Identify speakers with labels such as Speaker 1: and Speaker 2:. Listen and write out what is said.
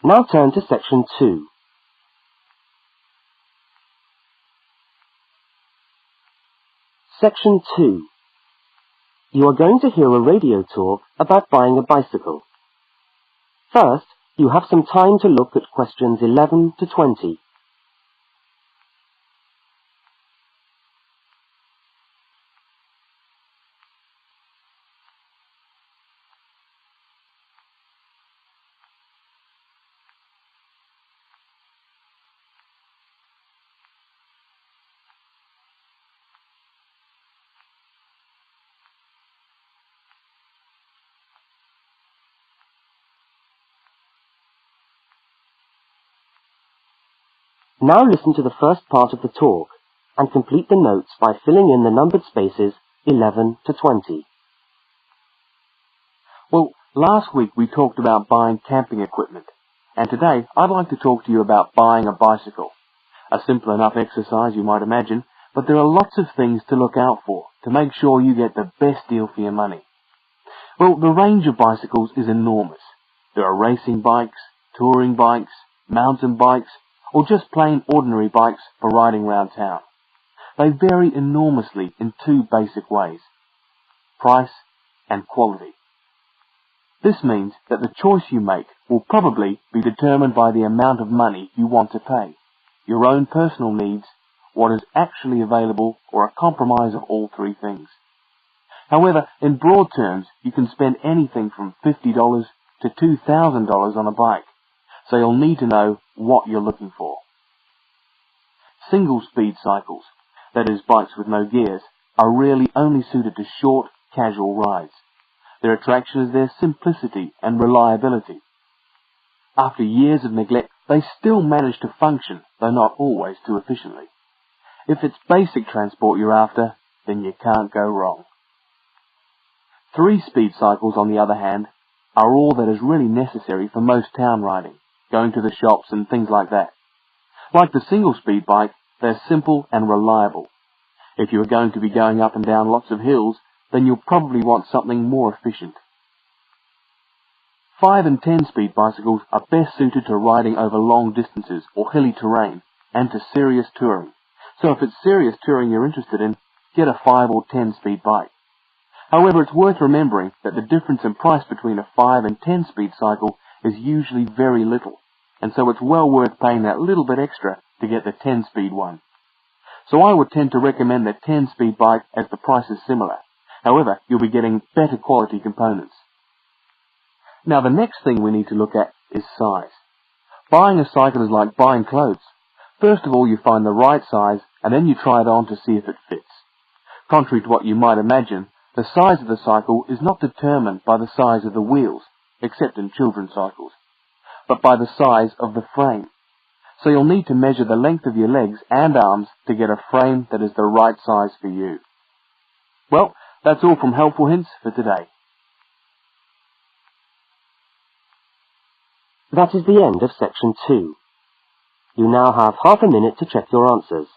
Speaker 1: Now turn to Section 2. Section 2. You are going to hear a radio talk about buying a bicycle. First, you have some time to look at questions 11 to 20. Now listen to the first part of the talk and complete the notes by filling in the numbered spaces 11 to 20.
Speaker 2: Well, last week we talked about buying camping equipment, and today I'd like to talk to you about buying a bicycle. A simple enough exercise, you might imagine, but there are lots of things to look out for to make sure you get the best deal for your money. Well, the range of bicycles is enormous. There are racing bikes, touring bikes, mountain bikes, or just plain ordinary bikes for riding around town. They vary enormously in two basic ways: price and quality. This means that the choice you make will probably be determined by the amount of money you want to pay, your own personal needs, what is actually available, or a compromise of all three things. However, in broad terms, you can spend anything from $50 to $2,000 on a bike, so you'll need to know what you're looking for. Single-speed cycles, that is bikes with no gears, are really only suited to short, casual rides. Their attraction is their simplicity and reliability. After years of neglect, they still manage to function, though not always too efficiently. If it's basic transport you're after, then you can't go wrong. Three-speed cycles, on the other hand, are all that is really necessary for most town riding, going to the shops and things like that. Like the single-speed bike, they're simple and reliable. If you are going to be going up and down lots of hills, then you'll probably want something more efficient. 5 and 10-speed bicycles are best suited to riding over long distances or hilly terrain and to serious touring. So if it's serious touring you're interested in, get a 5 or 10-speed bike. However, it's worth remembering that the difference in price between a 5 and 10-speed cycle is usually very little, and so it's well worth paying that little bit extra to get the 10-speed one. So I would tend to recommend the 10-speed bike as the price is similar. However, you'll be getting better quality components. Now the next thing we need to look at is size. Buying a cycle is like buying clothes. First of all, you find the right size, and then you try it on to see if it fits. Contrary to what you might imagine, the size of the cycle is not determined by the size of the wheels, except in children's cycles, but by the size of the frame. So you'll need to measure the length of your legs and arms to get a frame that is the right size for you. Well, that's all from Helpful Hints for today.
Speaker 1: That is the end of Section 2. You now have half a minute to check your answers.